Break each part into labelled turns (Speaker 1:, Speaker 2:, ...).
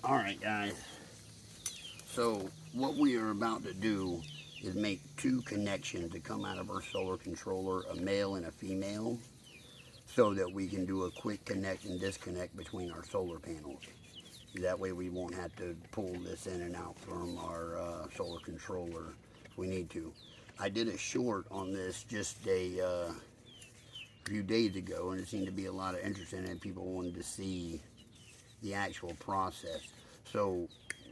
Speaker 1: Alright guys, so what we are about to do is make two connections that come out of our solar controller, a male and a female, so that we can do a quick connect and disconnect between our solar panels. That way we won't have to pull this in and out from our solar controller if we need to. I did a short on this just a few days ago, and it seemed to be a lot of interest in it. People wanted to see the actual process. So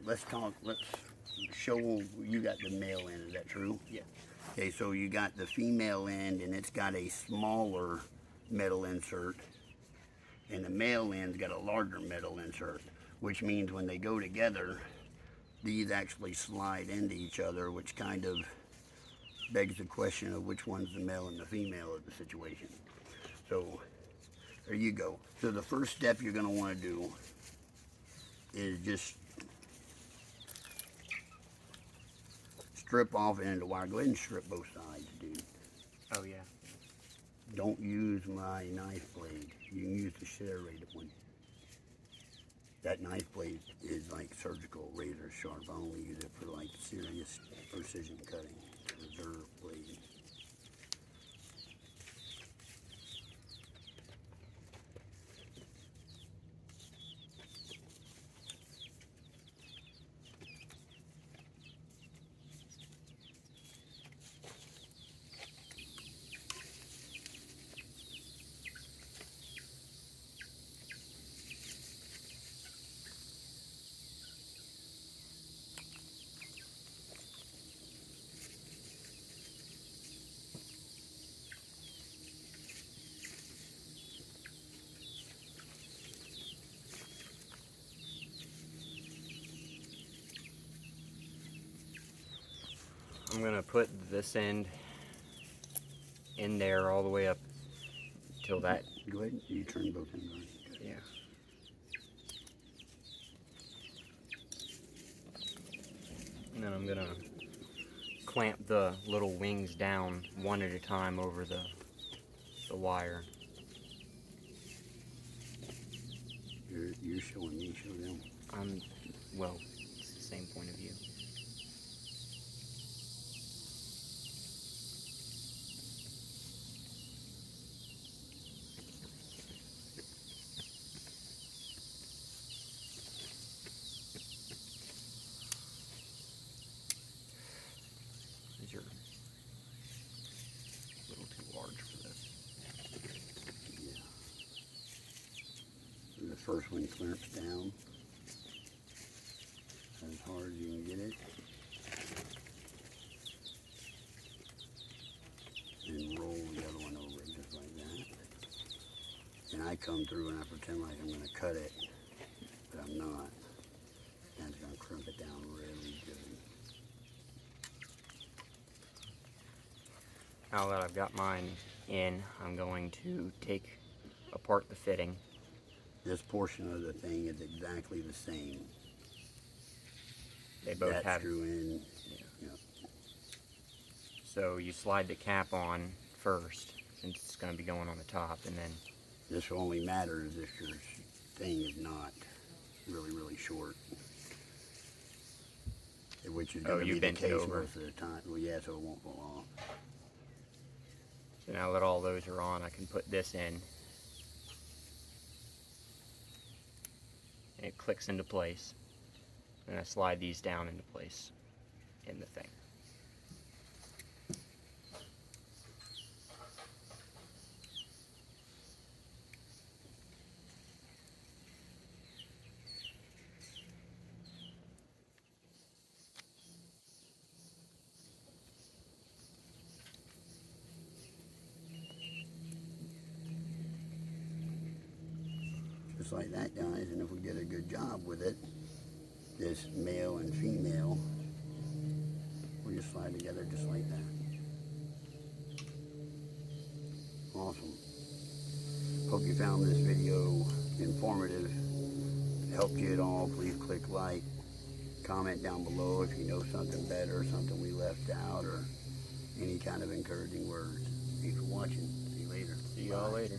Speaker 1: let's show, you got the male end, is that true?
Speaker 2: Yeah.
Speaker 1: Okay, so you got the female end, and it's got a smaller metal insert, and the male end's got a larger metal insert, which means when they go together, these actually slide into each other, which kind of begs the question of which one's the male and the female of the situation. So there you go. So the first step you're going to want to do is just strip off into the wire. Go ahead and strip both sides, dude.
Speaker 2: Oh yeah.
Speaker 1: Don't use my knife blade. You can use the serrated one. That knife blade is like surgical, razor sharp. I only use it for like serious precision cutting. Reserve blade.
Speaker 2: I'm gonna put this end in there all the way up till that.
Speaker 1: Go ahead. You turn both ends on.
Speaker 2: Yeah. And then I'm gonna clamp the little wings down one at a time over the wire.
Speaker 1: You're showing me, show them.
Speaker 2: Well, it's the same point of view. These are a little too large for this.
Speaker 1: Yeah. And the first one clamps down as hard as you can get it. And roll the other one over it just like that. And I come through and I pretend like I'm going to cut it, but I'm not. And it's going to crimp it down really good.
Speaker 2: Now that I've got mine in, I'm going to take apart the fitting.
Speaker 1: This portion of the thing is exactly the same.
Speaker 2: They both
Speaker 1: that
Speaker 2: have.
Speaker 1: Screw in.
Speaker 2: Yeah. So you slide the cap on first, since it's going to be going on the top, and then.
Speaker 1: This only matters if your thing is not really short, which is going to be the case most of the time. Well, yeah, so it won't fall off.
Speaker 2: So now that all those are on, I can put this in. And it clicks into place. And I slide these down into place in the thing.
Speaker 1: Just like that, guys, and if we did a good job with it, this male and female, we just slide together just like that. Awesome. Hope you found this video informative, helped you at all. Please click like, comment down below if you know something better, something we left out, or any kind of encouraging words. Thanks for watching. See you later.
Speaker 2: See y'all later.